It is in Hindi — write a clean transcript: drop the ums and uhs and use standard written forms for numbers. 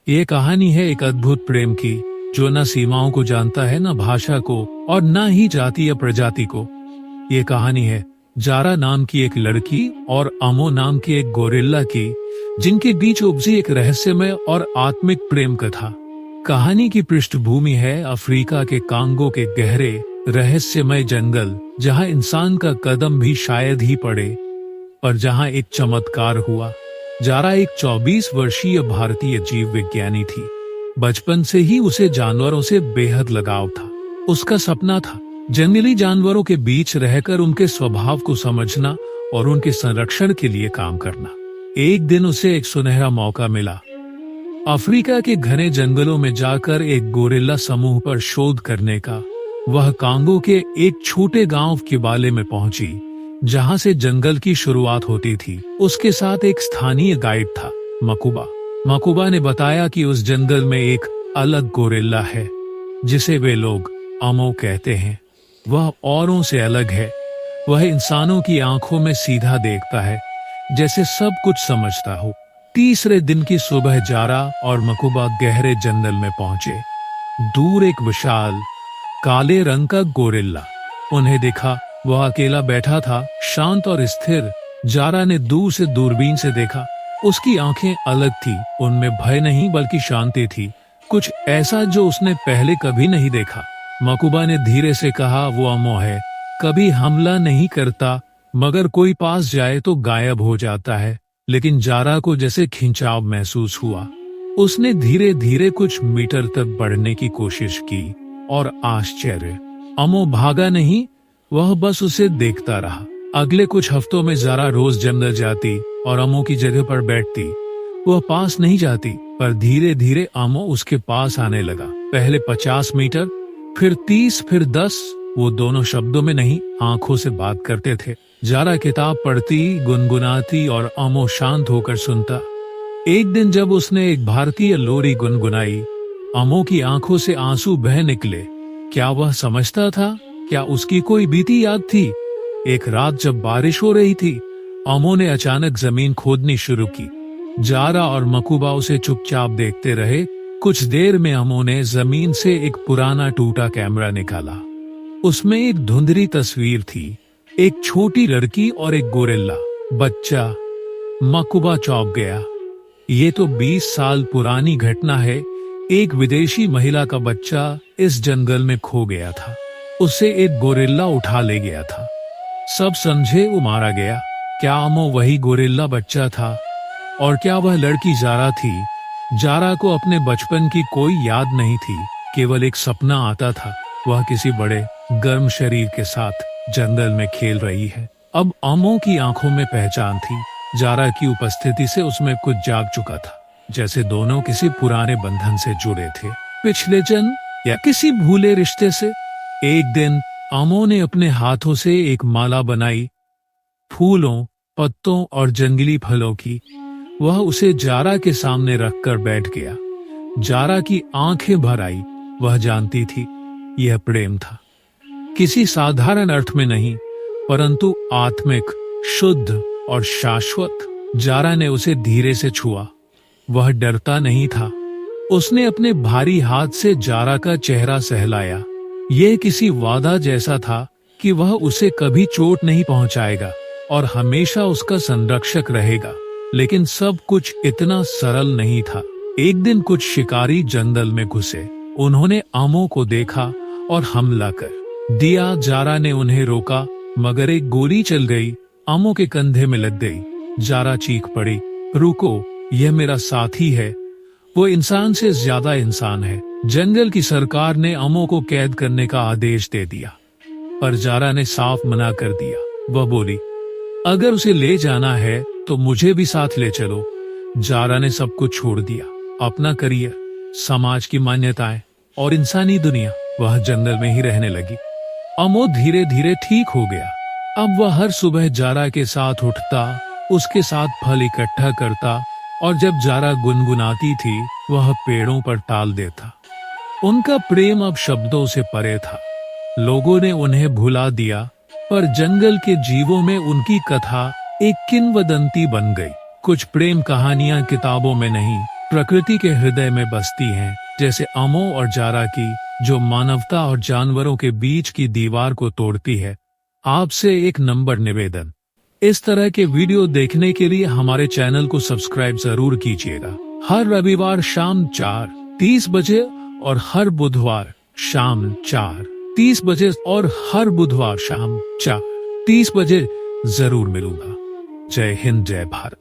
ये कहानी है एक अद्भुत प्रेम की, जो न सीमाओं को जानता है, न भाषा को, और न ही जाति या प्रजाति को। ये कहानी है जारा नाम की एक लड़की और अमो नाम के एक गोरिल्ला की, जिनके बीच उपजी एक रहस्यमय और आत्मिक प्रेम कथा। कहानी की पृष्ठभूमि है अफ्रीका के कांगो के गहरे रहस्यमय जंगल, जहां इंसान का कदम भी शायद ही पड़े, पर जहां एक चमत्कार हुआ। जारा एक 24 वर्षीय भारतीय जीव विज्ञानी थी। बचपन से ही उसे जानवरों से बेहद लगाव था। उसका सपना था जंगली जानवरों के बीच रहकर उनके स्वभाव को समझना और उनके संरक्षण के लिए काम करना। एक दिन उसे एक सुनहरा मौका मिला। अफ्रीका के घने जंगलों में जाकर एक गोरिल्ला समूह पर शोध करने का। वह कांगो के एक छोटे गांव के बाले में पहुंची, जहां से जंगल की शुरुआत होती थी। उसके साथ एक स्थानीय गाइड था, मकुबा। मकुबा ने बताया कि उस जंगल में एक अलग गोरिल्ला है, जिसे वे लोग अमो कहते हैं। वह औरों से अलग है। वह इंसानों की आंखों में सीधा देखता है, जैसे सब कुछ समझता हो। तीसरे दिन की सुबह जारा और मकुबा गहरे जंगल में पहुंचे। दूर एक विशाल काले रंग का गोरिल्ला उन्हें दिखा। वह अकेला बैठा था, शांत और स्थिर। जारा ने दूर से दूरबीन से देखा। उसकी आंखें अलग थी, उनमें भय नहीं बल्कि शांति थी, कुछ ऐसा जो उसने पहले कभी नहीं देखा। मकुबा ने धीरे से कहा, वो अमो है, कभी हमला नहीं करता, मगर कोई पास जाए तो गायब हो जाता है। लेकिन जारा को जैसे खिंचाव महसूस हुआ। उसने धीरे धीरे कुछ मीटर तक बढ़ने की कोशिश की, और आश्चर्य, अमो भागा नहीं, वह बस उसे देखता रहा। अगले कुछ हफ्तों में जारा रोज जंगल जाती और अमो की जगह पर बैठती। वह पास नहीं जाती, पर धीरे धीरे अमो उसके पास आने लगा। पहले 50 मीटर, फिर 30, फिर 10। वो दोनों शब्दों में नहीं, आंखों से बात करते थे। जारा किताब पढ़ती, गुनगुनाती, और अमो शांत होकर सुनता। एक दिन जब उसने एक भारतीय लोरी गुनगुनाई, अमो की आंखों से आंसू बह निकले। क्या वह समझता था? क्या उसकी कोई बीती याद थी? एक रात जब बारिश हो रही थी, अमो ने अचानक जमीन खोदनी शुरू की। जारा और मकुबा उसे चुपचाप देखते रहे। कुछ देर में अमो ने जमीन से एक पुराना टूटा कैमरा निकाला। उसमें एक धुंधली तस्वीर थी, एक छोटी लड़की और एक गोरिल्ला बच्चा। मकुबा चौंक गया। ये तो 20 साल पुरानी घटना है। एक विदेशी महिला का बच्चा इस जंगल में खो गया था। उसे एक गोरिल्ला उठा ले गया था। सब समझे वो मारा गया। क्या अमो वही गोरिल्ला बच्चा था? और क्या वह लड़की जारा थी? जारा को अपने बचपन की कोई याद नहीं थी, केवल एक सपना आता था। वह किसी बड़े गर्म शरीर के साथ जंगल में खेल रही है। अब अमो की आंखों में पहचान थी। जारा की उपस्थिति से उसमें कुछ जाग चुका था, जैसे दोनों किसी पुराने बंधन से जुड़े थे, पिछले जन्म या किसी भूले रिश्ते से। एक दिन अमो ने अपने हाथों से एक माला बनाई, फूलों, पत्तों और जंगली फलों की। वह उसे जारा के सामने रखकर बैठ गया। जारा की आंखें भर आई। वह जानती थी यह प्रेम था, किसी साधारण अर्थ में नहीं, परंतु आत्मिक, शुद्ध और शाश्वत। जारा ने उसे धीरे से छुआ। वह डरता नहीं था। उसने अपने भारी हाथ से जारा का चेहरा सहलाया। यह किसी वादा जैसा था कि वह उसे कभी चोट नहीं पहुंचाएगा और हमेशा उसका संरक्षक रहेगा। लेकिन सब कुछ इतना सरल नहीं था। एक दिन कुछ शिकारी जंगल में घुसे। उन्होंने अमो को देखा और हमला कर दिया। जारा ने उन्हें रोका, मगर एक गोली चल गई, अमो के कंधे में लग गई। जारा चीख पड़ी, रुको, यह मेरा साथी है, वो इंसान से ज्यादा इंसान है। जंगल की सरकार ने अमो को कैद करने का आदेश दे दिया, पर जारा ने साफ मना कर दिया। वह बोली, अगर उसे ले जाना है तो मुझे भी साथ ले चलो। जारा ने सब कुछ छोड़ दिया, अपना करियर, समाज की मान्यताएं और इंसानी दुनिया। वह जंगल में ही रहने लगी। अमो धीरे धीरे ठीक हो गया। अब वह हर सुबह जारा के साथ उठता, उसके साथ फल इकट्ठा करता, और जब जारा गुनगुनाती थी, वह पेड़ों पर टाल देता। उनका प्रेम अब शब्दों से परे था। लोगों ने उन्हें भुला दिया, पर जंगल के जीवों में उनकी कथा एक किंवदंती बन गई। कुछ प्रेम कहानियां किताबों में नहीं, प्रकृति के हृदय में बसती हैं, जैसे अमो और जारा की, जो मानवता और जानवरों के बीच की दीवार को तोड़ती है। आपसे एक नंबर निवेदन, इस तरह के वीडियो देखने के लिए हमारे चैनल को सब्सक्राइब जरूर कीजिएगा। हर रविवार शाम 4:30 बजे और हर बुधवार शाम 4:30 बजे और हर बुधवार शाम 4:30 बजे जरूर मिलूंगा। जय हिंद, जय भारत।